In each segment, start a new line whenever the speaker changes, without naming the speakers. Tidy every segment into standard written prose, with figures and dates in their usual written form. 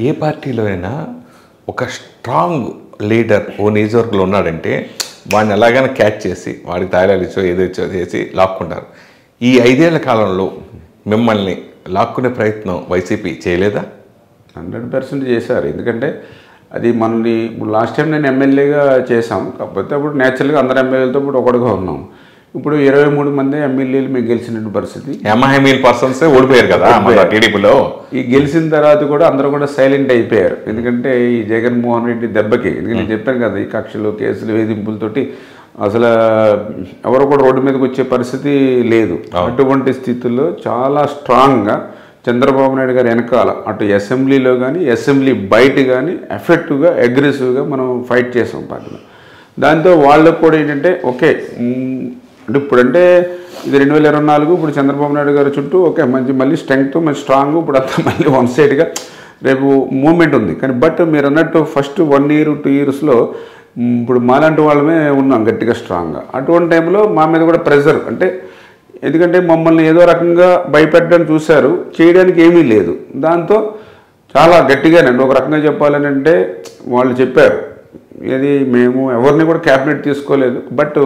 ఏ పార్టీలో అయినా ఒక స్ట్రాంగ్ లీడర్ ఓ నియోజకవర్గంలో ఉన్నాడంటే వాడిని ఎలాగైనా క్యాచ్ చేసి వాడికి తాయిలాలు ఇచ్చో ఏదో ఇచ్చో చేసి లాక్కుంటారు. ఈ 5 ఏళ్ల కాలంలో మిమ్మల్ని లాక్కునే ప్రయత్నం వైసీపీ చేయలేదా?
100% చేశారు. ఎందుకంటే అది మనల్ని ఇప్పుడు లాస్ట్ టైం నేను ఎమ్మెల్యేగా చేశాం. కాకపోతే అప్పుడు న్యాచురల్గా అందరు ఎమ్మెల్యేలతో ఇప్పుడు ఒకటిగా ఉన్నాం. ఇప్పుడు 23 మంది ఎమ్మెల్యేలు మేము గెలిచినటువంటి పరిస్థితి.
ఎంఐఎంఈల్ పర్సన్స్ ఓడిపోయారు కదా టీడీపీలో.
ఈ గెలిచిన తర్వాత కూడా అందరూ కూడా సైలెంట్ అయిపోయారు. ఎందుకంటే ఈ జగన్మోహన్ రెడ్డి దెబ్బకి, ఎందుకంటే నేను చెప్పాను కదా, ఈ కక్షలు కేసులు వేధింపులతోటి అసలు ఎవరు కూడా రోడ్డు మీదకి వచ్చే పరిస్థితి లేదు. అటువంటి స్థితుల్లో చాలా స్ట్రాంగ్గా చంద్రబాబు నాయుడు గారు వెనకాల అటు అసెంబ్లీలో కానీ అసెంబ్లీ బయట కానీ ఎఫెక్టివ్గా అగ్రెసివ్గా మనం ఫైట్ చేసాం పార్టీలో. దాంతో వాళ్ళకు కూడా ఏంటంటే ఓకే అంటే ఇప్పుడంటే ఇది 2024 ఇప్పుడు చంద్రబాబు నాయుడు గారి చుట్టూ ఓకే మళ్ళీ స్ట్రెంగ్త్ మంచి స్ట్రాంగ్ ఇప్పుడు అంతా మళ్ళీ వన్ సైడ్గా రేపు మూమెంట్ ఉంది. కానీ బట్ మీరు అన్నట్టు ఫస్ట్ 1 year 2 yearsలో ఇప్పుడు మాలాంటి వాళ్ళమే ఉన్నాం గట్టిగా స్ట్రాంగ్గా. అటువంటి టైంలో మా మీద కూడా ప్రెజర్ అంటే ఎందుకంటే మమ్మల్ని ఏదో రకంగా భయపెట్టడానికి చూశారు, చేయడానికి ఏమీ లేదు. దాంతో చాలా గట్టిగానండి ఒక రకంగా చెప్పాలని అంటే వాళ్ళు చెప్పారు ఇది మేము ఎవరిని కూడా క్యాబినెట్ తీసుకోలేదు, బట్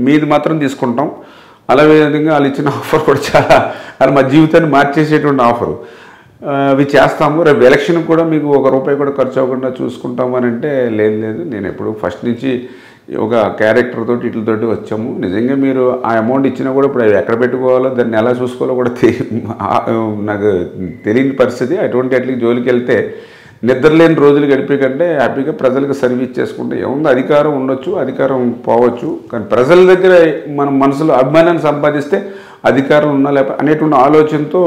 మీది మాత్రం తీసుకుంటాం. అలాగే విధంగా వాళ్ళు ఇచ్చిన ఆఫర్ కూడా చాలా అది మా జీవితాన్ని మార్చేసేటువంటి ఆఫరు. అవి చేస్తాము, రేపు ఎలక్షన్కి కూడా మీకు ₹1 కూడా ఖర్చు అవ్వకుండా చూసుకుంటాము అని అంటే లేదు నేను ఎప్పుడు ఫస్ట్ నుంచి ఒక క్యారెక్టర్ తోటి వీటితోటి వచ్చాము. నిజంగా మీరు ఆ అమౌంట్ ఇచ్చినా కూడా ఇప్పుడు ఎక్కడ పెట్టుకోవాలో దాన్ని ఎలా చూసుకోవాలో కూడా నాకు తెలియని పరిస్థితి. అట్లీస్ట్ జోలికి వెళ్తే నిద్రలేని రోజులు గడిపే కంటే హ్యాపీగా ప్రజలకు సర్వీస్ చేసుకుంటే ఏముంది, అధికారం ఉండొచ్చు, అధికారం పోవచ్చు, కానీ ప్రజల దగ్గర మనం మనసులో అభిమానాన్ని సంపాదిస్తే అధికారం ఉన్నా లేకపోతే అనేటువంటి ఆలోచనతో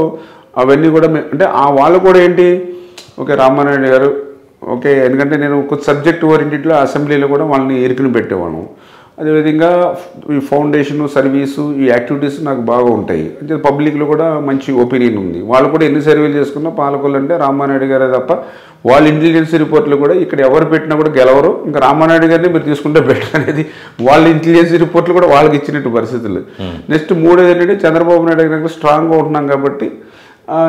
అవన్నీ కూడా అంటే ఆ వాళ్ళు కూడా ఏంటి ఓకే రామానాయుడు గారు ఓకే, ఎందుకంటే నేను ఒక సబ్జెక్ట్ ఓరియంటెడ్లో అసెంబ్లీలో కూడా వాళ్ళని ఇరుకుని పెట్టేవాను. అదేవిధంగా ఈ ఫౌండేషన్ సర్వీసు ఈ యాక్టివిటీస్ నాకు బాగా ఉంటాయి. అంటే పబ్లిక్లో కూడా మంచి ఒపీనియన్ ఉంది. వాళ్ళు కూడా ఎన్ని సర్వేలు చేసుకున్నా పాలకులు అంటే రామానాయుడు గారే తప్ప వాళ్ళ ఇంటెలిజెన్స్ రిపోర్ట్లు కూడా ఇక్కడ ఎవరు పెట్టినా కూడా గెలవరు, ఇంకా రామానాయుడు గారిని మీరు తీసుకుంటే బెటర్ అనేది వాళ్ళ ఇంటెలిజెన్స్ రిపోర్ట్లు కూడా వాళ్ళకి ఇచ్చినట్టు పరిస్థితులు. నెక్స్ట్ మూడోది ఏంటంటే చంద్రబాబు నాయుడు గారికి స్ట్రాంగ్గా ఉంటున్నాం కాబట్టి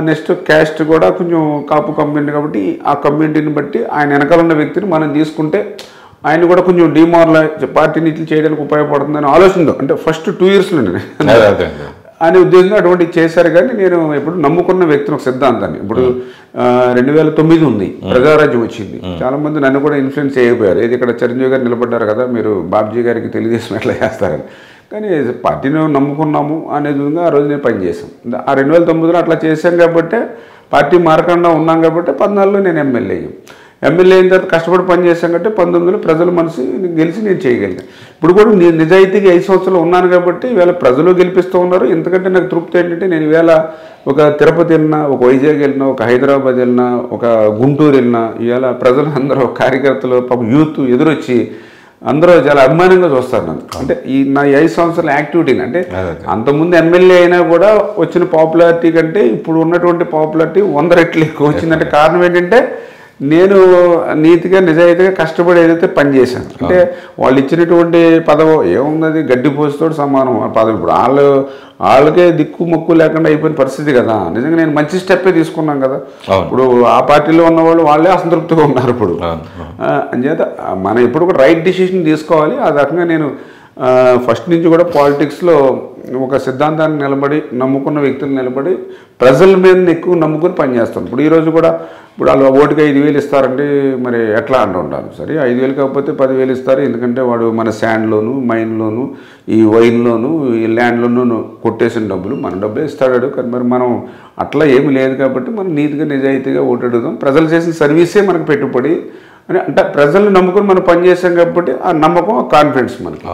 నెక్స్ట్ క్యాస్ట్ కూడా కొంచెం కాపు కమ్యూనిటీ కాబట్టి ఆ కమ్యూనిటీని బట్టి ఆయన వెనకాల ఉన్న వ్యక్తిని మనం తీసుకుంటే ఆయన కూడా కొంచెం డిమారలైజ్ పార్టీని ఇట్లా చేయడానికి ఉపయోగపడుతుందని ఆలోచనతో అంటే ఫస్ట్ 2 yearsలోనే అనే ఉద్దేశంగా అటువంటివి చేశారు. కానీ నేను ఎప్పుడు నమ్ముకున్న వ్యక్తిని ఒక సిద్ధాంతాన్ని ఇప్పుడు 2009 ఉంది, ప్రజారాజ్యం వచ్చింది, చాలామంది నన్ను కూడా ఇన్ఫ్లుయెన్స్ చేయకపోయారు. ఏది ఇక్కడ చిరంజీవి గారు నిలబడ్డారు కదా మీరు బాబ్జీ గారికి తెలుగుదేశం ఎట్లా చేస్తారని. కానీ పార్టీని నమ్ముకున్నాము అనేది విధంగా ఆ రోజు నేను పనిచేసాం. ఆ 2009లో అట్లా చేశాం కాబట్టి పార్టీ మారకుండా ఉన్నాం కాబట్టి 14లో నేను ఎమ్మెల్యే అయిన తర్వాత కష్టపడి పనిచేసాం కాబట్టి 19లో ప్రజల మనసు గెలిచి నేను చేయగలిగాను. ఇప్పుడు కూడా నేను నిజాయితీగా 5 సంవత్సరాలు ఉన్నాను కాబట్టి ఈవేళ ప్రజలు గెలిపిస్తూ ఉన్నారు. ఎందుకంటే నాకు తృప్తి ఏంటంటే నేను ఈవేళ ఒక తిరుపతి వెళ్ళినా, ఒక వైజాగ్ వెళ్ళినా, ఒక హైదరాబాద్ వెళ్ళినా, ఒక గుంటూరు వెళ్ళినా ఈవేళ ప్రజలు అందరూ కార్యకర్తలు పాపం యూత్ ఎదురొచ్చి అందరూ చాలా అభిమానంగా చూస్తారు నన్ను. అంటే ఈ నా 5 సంవత్సరాల యాక్టివిటీని అంటే అంతకుముందు ఎమ్మెల్యే అయినా కూడా వచ్చిన పాపులారిటీ కంటే ఇప్పుడు ఉన్నటువంటి పాపులారిటీ 100 రెట్లు ఎక్కువ వచ్చిందంటే కారణం ఏంటంటే నేను నీతిగా నిజాయితీగా కష్టపడి ఏదైతే పనిచేశాను. అంటే వాళ్ళు ఇచ్చినటువంటి పదవి ఏమున్నది గడ్డి పోస్తోడు సమానం ఆ పదవి. ఇప్పుడు వాళ్ళకే దిక్కు మొక్కు లేకుండా అయిపోయిన పరిస్థితి కదా. నిజంగా నేను మంచి స్టెప్పే తీసుకున్నాను కదా. ఇప్పుడు ఆ పార్టీలో ఉన్నవాళ్ళు వాళ్ళే అసంతృప్తిగా ఉన్నారు. ఇప్పుడు అంచేత మనం ఎప్పుడు కూడా రైట్ డిసిషన్ తీసుకోవాలి. ఆ రకంగా నేను ఫస్ట్ నుంచి కూడా పాలిటిక్స్లో ఒక సిద్ధాంతాన్ని నిలబడి నమ్ముకున్న వ్యక్తులు నిలబడి ప్రజల మీద ఎక్కువ నమ్ముకుని పనిచేస్తాను. ఇప్పుడు ఈరోజు కూడా ఇప్పుడు వాళ్ళు ఓటుకి 5,000 ఇస్తారంటే మరి ఎట్లా అంటూ ఉంటాను. సరే 5,000 కాకపోతే 10,000 ఇస్తారు, ఎందుకంటే వాడు మన శాండ్లోను మైన్లోను ఈ వైన్లోను ఈ ల్యాండ్లోనూ కొట్టేసిన డబ్బులు మన డబ్బులే ఇస్తాడు. కానీ మరి మనం అట్లా ఏమి లేదు కాబట్టి మనం నీతిగా నిజాయితీగా ఓటు అడుగుదాం. ప్రజలు చేసిన సర్వీసే మనకు పెట్టుబడి అని అంటే ప్రజల్ని నమ్ముకొని మనం పనిచేసాం కాబట్టి ఆ నమ్మకం కాన్ఫిడెన్స్ మనకి.